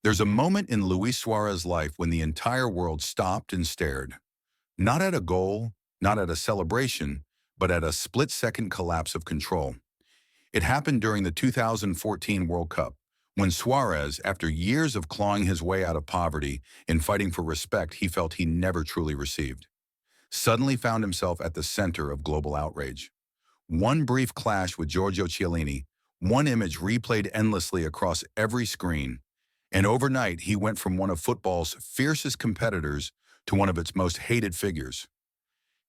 There's a moment in Luis Suarez's life when the entire world stopped and stared. Not at a goal, not at a celebration, but at a split-second collapse of control. It happened during the 2014 World Cup, when Suarez, after years of clawing his way out of poverty and fighting for respect he felt he never truly received, suddenly found himself at the center of global outrage. One brief clash with Giorgio Chiellini, one image replayed endlessly across every screen, and overnight he went from one of football's fiercest competitors to one of its most hated figures.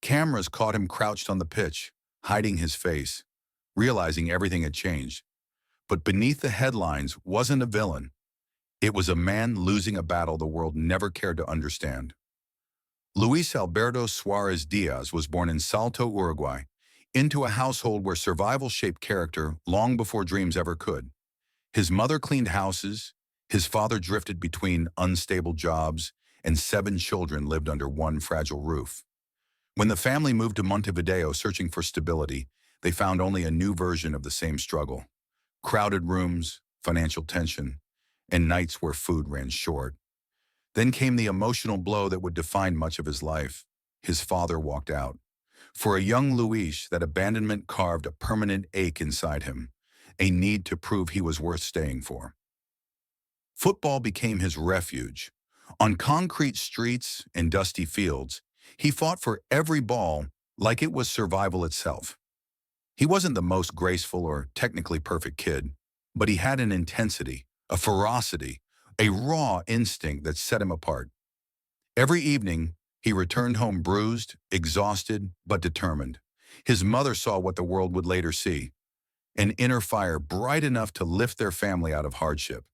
Cameras caught him crouched on the pitch, hiding his face, realizing everything had changed. But beneath the headlines wasn't a villain. It was a man losing a battle the world never cared to understand. Luis Alberto Suarez Diaz was born in Salto, Uruguay, into a household where survival shaped character long before dreams ever could. His mother cleaned houses, his father drifted between unstable jobs, and 7 children lived under one fragile roof. When the family moved to Montevideo searching for stability, they found only a new version of the same struggle. Crowded rooms, financial tension, and nights where food ran short. Then came the emotional blow that would define much of his life. His father walked out. For a young Luis, that abandonment carved a permanent ache inside him, a need to prove he was worth staying for. Football became his refuge. On concrete streets and dusty fields, he fought for every ball like it was survival itself. He wasn't the most graceful or technically perfect kid, but he had an intensity, a ferocity, a raw instinct that set him apart. Every evening, he returned home bruised, exhausted, but determined. His mother saw what the world would later see, an inner fire bright enough to lift their family out of hardship.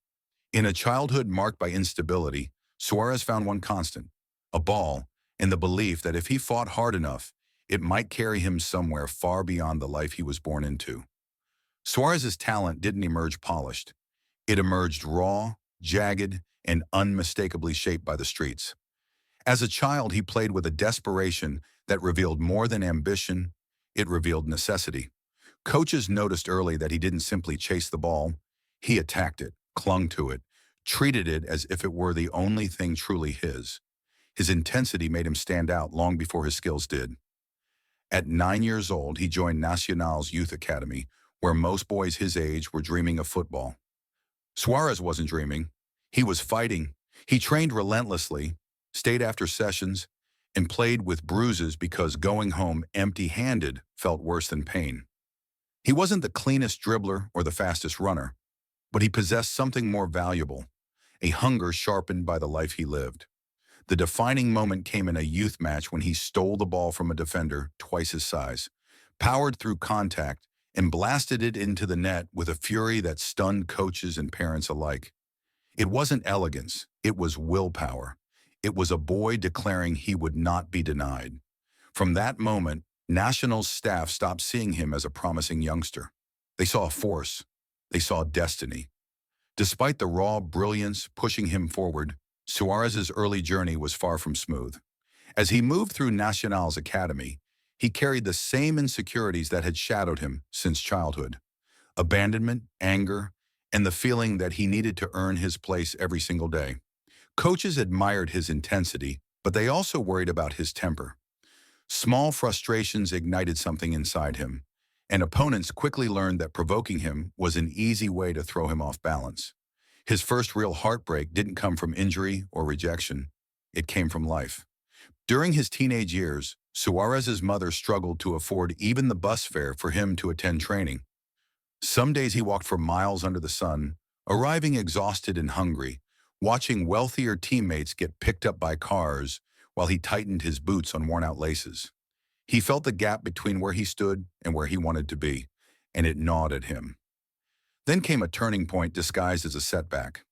In a childhood marked by instability, Suarez found one constant, a ball, and the belief that if he fought hard enough, it might carry him somewhere far beyond the life he was born into. Suarez's talent didn't emerge polished. It emerged raw, jagged, and unmistakably shaped by the streets. As a child, he played with a desperation that revealed more than ambition, it revealed necessity. Coaches noticed early that he didn't simply chase the ball, he attacked it, clung to it, treated it as if it were the only thing truly his. His intensity made him stand out long before his skills did. At 9 years old, he joined Nacional's youth academy, where most boys his age were dreaming of football. Suarez wasn't dreaming. He was fighting. He trained relentlessly, stayed after sessions, and played with bruises because going home empty-handed felt worse than pain. He wasn't the cleanest dribbler or the fastest runner, but he possessed something more valuable, a hunger sharpened by the life he lived. The defining moment came in a youth match when he stole the ball from a defender twice his size, powered through contact, and blasted it into the net with a fury that stunned coaches and parents alike. It wasn't elegance, it was willpower. It was a boy declaring he would not be denied. From that moment, National's staff stopped seeing him as a promising youngster. They saw a force. They saw destiny. Despite the raw brilliance pushing him forward, Suarez's early journey was far from smooth. As he moved through Nacional's academy, he carried the same insecurities that had shadowed him since childhood. Abandonment, anger, and the feeling that he needed to earn his place every single day. Coaches admired his intensity, but they also worried about his temper. Small frustrations ignited something inside him, and opponents quickly learned that provoking him was an easy way to throw him off balance. His first real heartbreak didn't come from injury or rejection. It came from life. During his teenage years, Suarez's mother struggled to afford even the bus fare for him to attend training. Some days he walked for miles under the sun, arriving exhausted and hungry, watching wealthier teammates get picked up by cars while he tightened his boots on worn-out laces. He felt the gap between where he stood and where he wanted to be, and it gnawed at him. Then came a turning point disguised as a setback.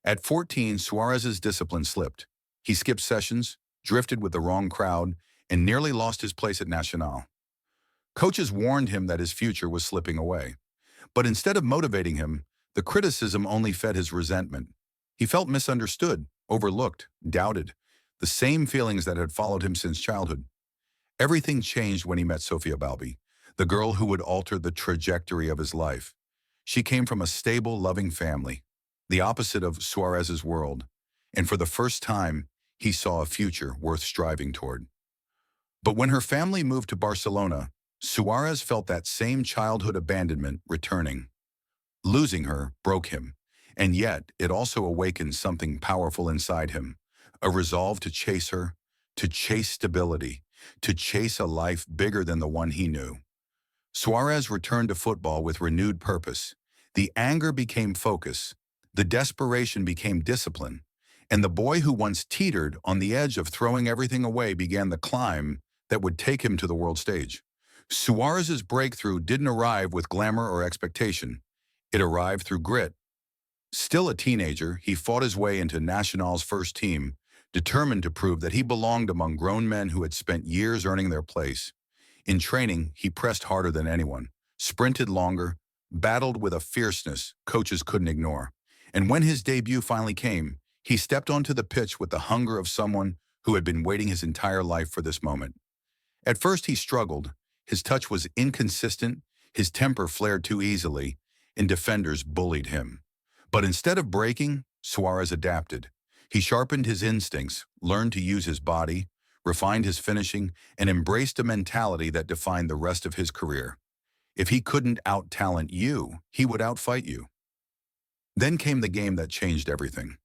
At 14, Suarez's discipline slipped. He skipped sessions, drifted with the wrong crowd, and nearly lost his place at Nacional. Coaches warned him that his future was slipping away. But instead of motivating him, the criticism only fed his resentment. He felt misunderstood, overlooked, doubted, the same feelings that had followed him since childhood. Everything changed when he met Sofia Balbi, the girl who would alter the trajectory of his life. She came from a stable, loving family. the opposite of Suarez's world, and for the first time, he saw a future worth striving toward. But when her family moved to Barcelona, Suarez felt that same childhood abandonment returning. Losing her broke him, and yet it also awakened something powerful inside him, a resolve to chase her, to chase stability, to chase a life bigger than the one he knew. Suarez returned to football with renewed purpose. The anger became focus, the desperation became discipline, and the boy who once teetered on the edge of throwing everything away began the climb that would take him to the world stage. Suarez's breakthrough didn't arrive with glamour or expectation. It arrived through grit. Still a teenager, he fought his way into Nacional's first team, determined to prove that he belonged among grown men who had spent years earning their place. In training, he pressed harder than anyone, sprinted longer, battled with a fierceness coaches couldn't ignore. And when his debut finally came, he stepped onto the pitch with the hunger of someone who had been waiting his entire life for this moment. At first he struggled. His touch was inconsistent, his temper flared too easily, and defenders bullied him. But instead of breaking, Suarez adapted. He sharpened his instincts, learned to use his body, refined his finishing, and embraced a mentality that defined the rest of his career. If he couldn't out-talent you, he would outfight you. Then came the game that changed everything.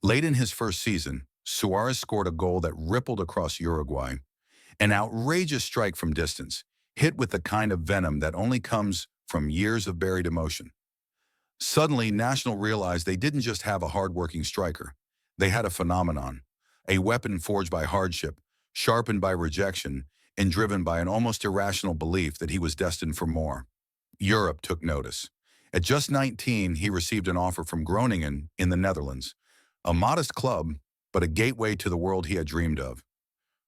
Late in his first season, Suarez scored a goal that rippled across Uruguay. An outrageous strike from distance, hit with the kind of venom that only comes from years of buried emotion. Suddenly, National realized they didn't just have a hard-working striker. They had a phenomenon, a weapon forged by hardship, sharpened by rejection, and driven by an almost irrational belief that he was destined for more. Europe took notice. At just 19, he received an offer from Groningen in the Netherlands, a modest club, but a gateway to the world he had dreamed of.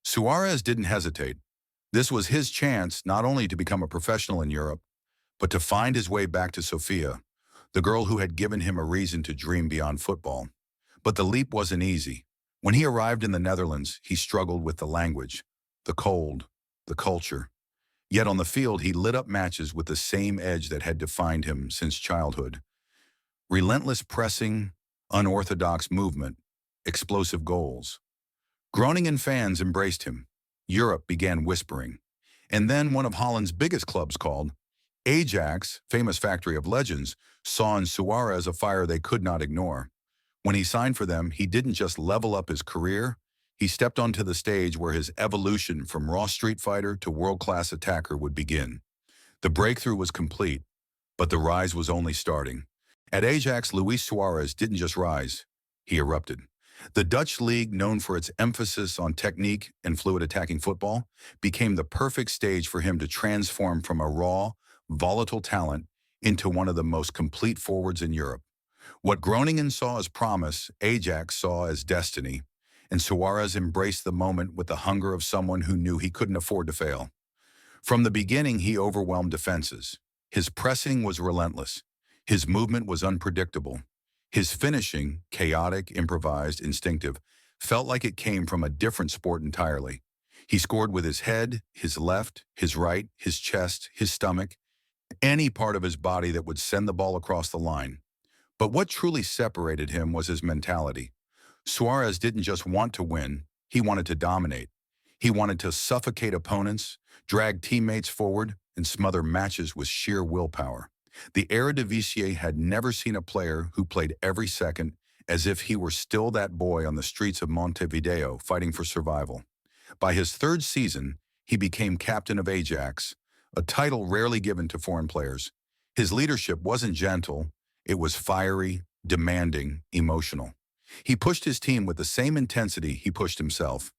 Suarez didn't hesitate. This was his chance not only to become a professional in Europe, but to find his way back to Sofia, the girl who had given him a reason to dream beyond football. But the leap wasn't easy. When he arrived in the Netherlands, he struggled with the language, the cold, the culture. Yet on the field, he lit up matches with the same edge that had defined him since childhood. Relentless pressing, unorthodox movement, explosive goals. Groningen fans embraced him. Europe began whispering. And then one of Holland's biggest clubs called. Ajax, famous factory of legends, saw in Suarez a fire they could not ignore. When he signed for them, he didn't just level up his career, he stepped onto the stage where his evolution from raw street fighter to world-class attacker would begin. The breakthrough was complete, but the rise was only starting. At Ajax, Luis Suarez didn't just rise, he erupted. The Dutch league, known for its emphasis on technique and fluid attacking football, became the perfect stage for him to transform from a raw, volatile talent into one of the most complete forwards in Europe. What Groningen saw as promise, Ajax saw as destiny, and Suarez embraced the moment with the hunger of someone who knew he couldn't afford to fail. From the beginning, he overwhelmed defenses. His pressing was relentless. His movement was unpredictable. His finishing, chaotic, improvised, instinctive, felt like it came from a different sport entirely. He scored with his head, his left, his right, his chest, his stomach, any part of his body that would send the ball across the line. But what truly separated him was his mentality. Suarez didn't just want to win, he wanted to dominate. He wanted to suffocate opponents, drag teammates forward, and smother matches with sheer willpower. The Eredivisie had never seen a player who played every second as if he were still that boy on the streets of Montevideo fighting for survival. By his third season, he became captain of Ajax, a title rarely given to foreign players. His leadership wasn't gentle, it was fiery, demanding, emotional. He pushed his team with the same intensity he pushed himself.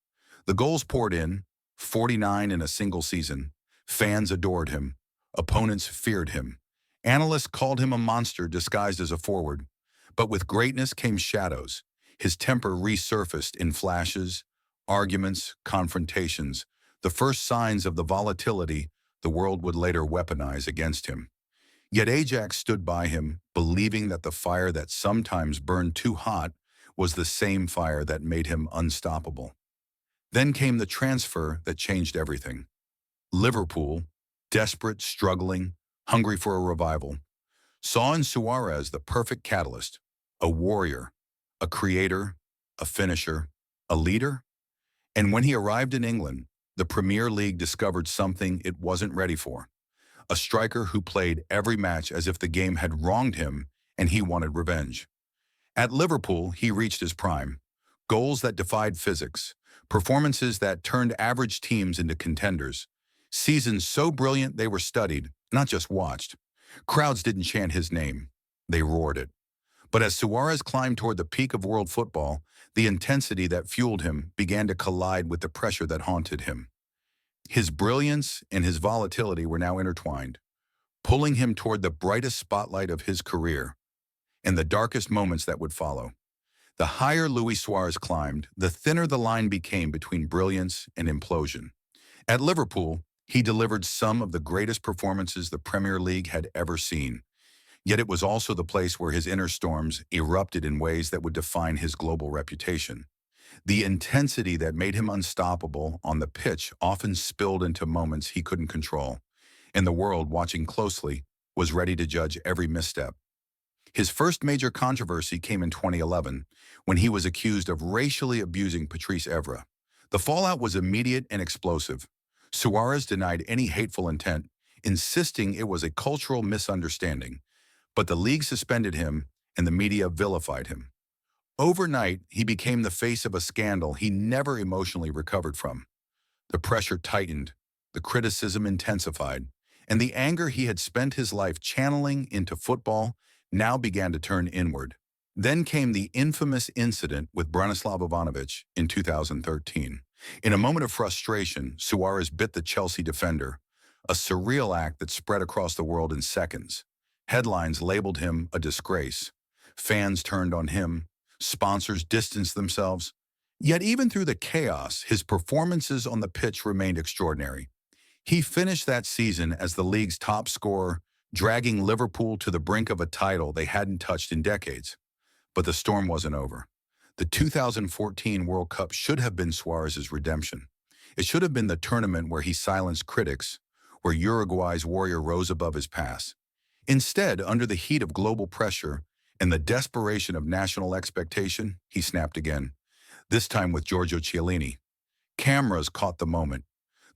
The goals poured in, 49 in a single season. Fans adored him. Opponents feared him. Analysts called him a monster disguised as a forward. But with greatness came shadows. His temper resurfaced in flashes, arguments, confrontations, the first signs of the volatility the world would later weaponize against him. Yet Ajax stood by him, believing that the fire that sometimes burned too hot was the same fire that made him unstoppable. Then came the transfer that changed everything. Liverpool, desperate, struggling, hungry for a revival, saw in Suarez the perfect catalyst. A warrior, a creator, a finisher, a leader. And when he arrived in England, the Premier League discovered something it wasn't ready for. A striker who played every match as if the game had wronged him and he wanted revenge. At Liverpool, he reached his prime. Goals that defied physics, performances that turned average teams into contenders, seasons so brilliant they were studied, not just watched. Crowds didn't chant his name, they roared it. But as Suarez climbed toward the peak of world football, the intensity that fueled him began to collide with the pressure that haunted him. His brilliance and his volatility were now intertwined, pulling him toward the brightest spotlight of his career and the darkest moments that would follow. The higher Luis Suarez climbed, the thinner the line became between brilliance and implosion. At Liverpool, he delivered some of the greatest performances the Premier League had ever seen. Yet it was also the place where his inner storms erupted in ways that would define his global reputation. The intensity that made him unstoppable on the pitch often spilled into moments he couldn't control, and the world, watching closely, was ready to judge every misstep. His first major controversy came in 2011, when he was accused of racially abusing Patrice Evra. The fallout was immediate and explosive. Suarez denied any hateful intent, insisting it was a cultural misunderstanding, but the league suspended him and the media vilified him. Overnight, he became the face of a scandal he never emotionally recovered from. The pressure tightened, the criticism intensified, and the anger he had spent his life channeling into football now began to turn inward. Then came the infamous incident with Branislav Ivanovic in 2013. In a moment of frustration, Suarez bit the Chelsea defender, a surreal act that spread across the world in seconds. Headlines labeled him a disgrace. Fans turned on him. Sponsors distanced themselves. Yet even through the chaos, his performances on the pitch remained extraordinary. He finished that season as the league's top scorer, dragging Liverpool to the brink of a title they hadn't touched in decades. But the storm wasn't over. The 2014 World Cup should have been Suarez's redemption. It should have been the tournament where he silenced critics, where Uruguay's warrior rose above his past. Instead, under the heat of global pressure and the desperation of national expectation, he snapped again, this time with Giorgio Chiellini. Cameras caught the moment.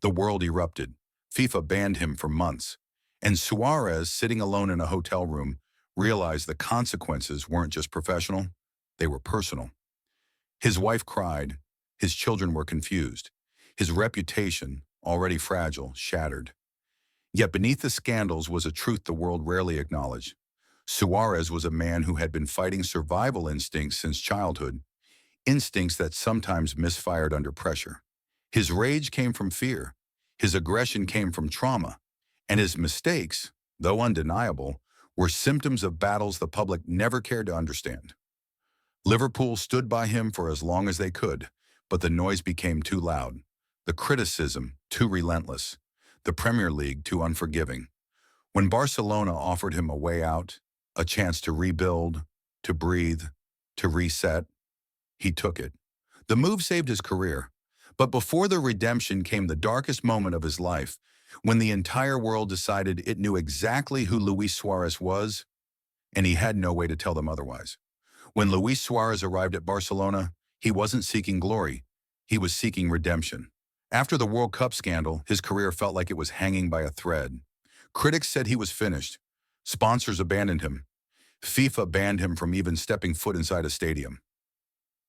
The world erupted. FIFA banned him for months. And Suarez, sitting alone in a hotel room, realized the consequences weren't just professional, they were personal. His wife cried. His children were confused. His reputation, already fragile, shattered. Yet beneath the scandals was a truth the world rarely acknowledged. Suarez was a man who had been fighting survival instincts since childhood, instincts that sometimes misfired under pressure. His rage came from fear. His aggression came from trauma. And his mistakes, though undeniable, were symptoms of battles the public never cared to understand. Liverpool stood by him for as long as they could, but the noise became too loud, the criticism too relentless, the Premier League too unforgiving. When Barcelona offered him a way out, a chance to rebuild, to breathe, to reset, he took it. The move saved his career, but before the redemption came the darkest moment of his life, when the entire world decided it knew exactly who Luis Suarez was, and he had no way to tell them otherwise. When Luis Suarez arrived at Barcelona, he wasn't seeking glory, he was seeking redemption. After the World Cup scandal, his career felt like it was hanging by a thread. Critics said he was finished. Sponsors abandoned him. FIFA banned him from even stepping foot inside a stadium.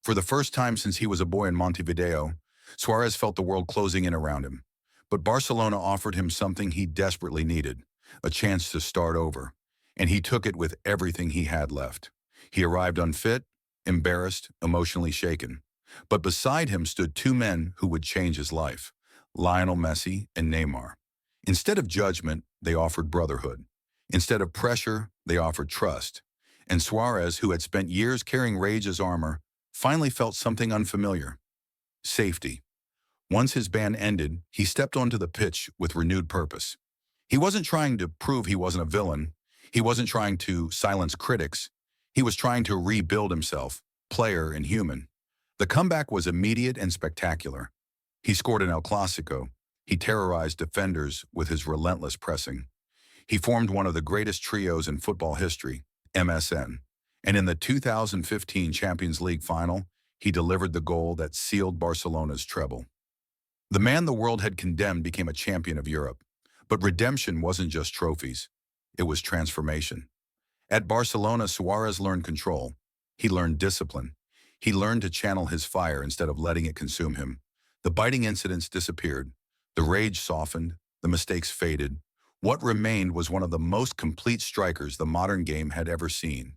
For the first time since he was a boy in Montevideo, Suarez felt the world closing in around him. But Barcelona offered him something he desperately needed, a chance to start over, and he took it with everything he had left. He arrived unfit, embarrassed, emotionally shaken. But beside him stood two men who would change his life, Lionel Messi and Neymar. Instead of judgment, they offered brotherhood. Instead of pressure, they offered trust. And Suarez, who had spent years carrying rage as armor, finally felt something unfamiliar: safety. Once his ban ended, he stepped onto the pitch with renewed purpose. He wasn't trying to prove he wasn't a villain. He wasn't trying to silence critics. He was trying to rebuild himself, player and human. The comeback was immediate and spectacular. He scored in El Clasico. He terrorized defenders with his relentless pressing. He formed one of the greatest trios in football history, MSN. And in the 2015 Champions League final, he delivered the goal that sealed Barcelona's treble. The man the world had condemned became a champion of Europe. But redemption wasn't just trophies. It was transformation. At Barcelona, Suarez learned control. He learned discipline. He learned to channel his fire instead of letting it consume him. The biting incidents disappeared. The rage softened. The mistakes faded. What remained was one of the most complete strikers the modern game had ever seen.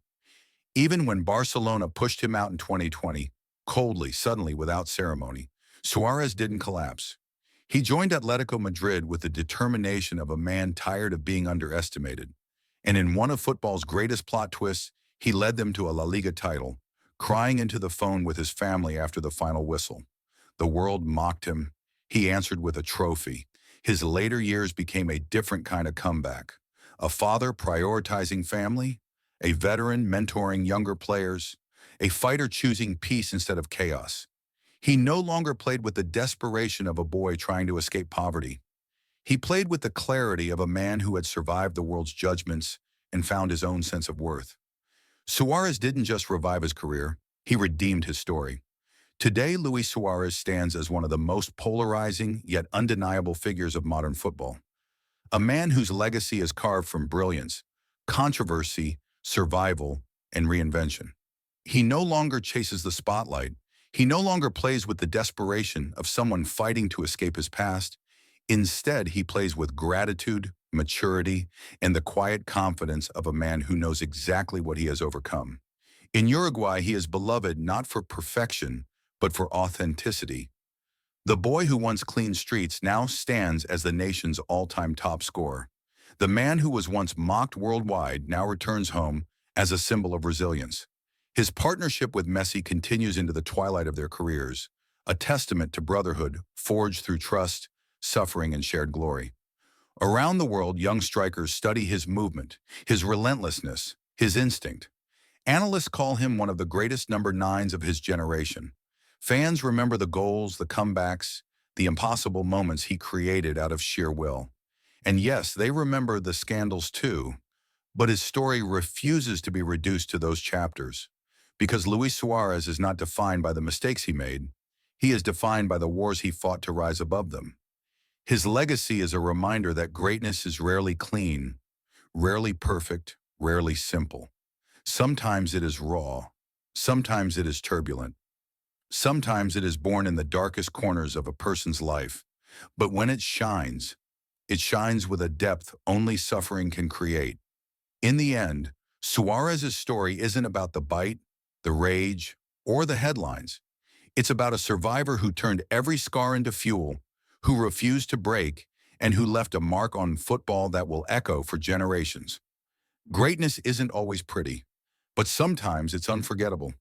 Even when Barcelona pushed him out in 2020, coldly, suddenly, without ceremony, Suarez didn't collapse. He joined Atletico Madrid with the determination of a man tired of being underestimated. And in one of football's greatest plot twists, he led them to a La Liga title, crying into the phone with his family after the final whistle. The world mocked him. He answered with a trophy. His later years became a different kind of comeback. A father prioritizing family, a veteran mentoring younger players, a fighter choosing peace instead of chaos. He no longer played with the desperation of a boy trying to escape poverty. He played with the clarity of a man who had survived the world's judgments and found his own sense of worth. Suarez didn't just revive his career, he redeemed his story. Today, Luis Suarez stands as one of the most polarizing yet undeniable figures of modern football. A man whose legacy is carved from brilliance, controversy, survival, and reinvention. He no longer chases the spotlight. He no longer plays with the desperation of someone fighting to escape his past. Instead, he plays with gratitude, maturity, and the quiet confidence of a man who knows exactly what he has overcome. In Uruguay, he is beloved not for perfection, but for authenticity. The boy who once cleaned streets now stands as the nation's all-time top scorer. The man who was once mocked worldwide now returns home as a symbol of resilience. His partnership with Messi continues into the twilight of their careers, a testament to brotherhood forged through trust, suffering, and shared glory. Around the world, young strikers study his movement, his relentlessness, his instinct. Analysts call him one of the greatest number nines of his generation. Fans remember the goals, the comebacks, the impossible moments he created out of sheer will. And yes, they remember the scandals too, but his story refuses to be reduced to those chapters. Because Luis Suarez is not defined by the mistakes he made, he is defined by the wars he fought to rise above them. His legacy is a reminder that greatness is rarely clean, rarely perfect, rarely simple. Sometimes it is raw. Sometimes it is turbulent. Sometimes it is born in the darkest corners of a person's life. But when it shines with a depth only suffering can create. In the end, Suarez's story isn't about the bite, the rage, or the headlines. It's about a survivor who turned every scar into fuel, who refused to break, and who left a mark on football that will echo for generations. Greatness isn't always pretty, but sometimes it's unforgettable.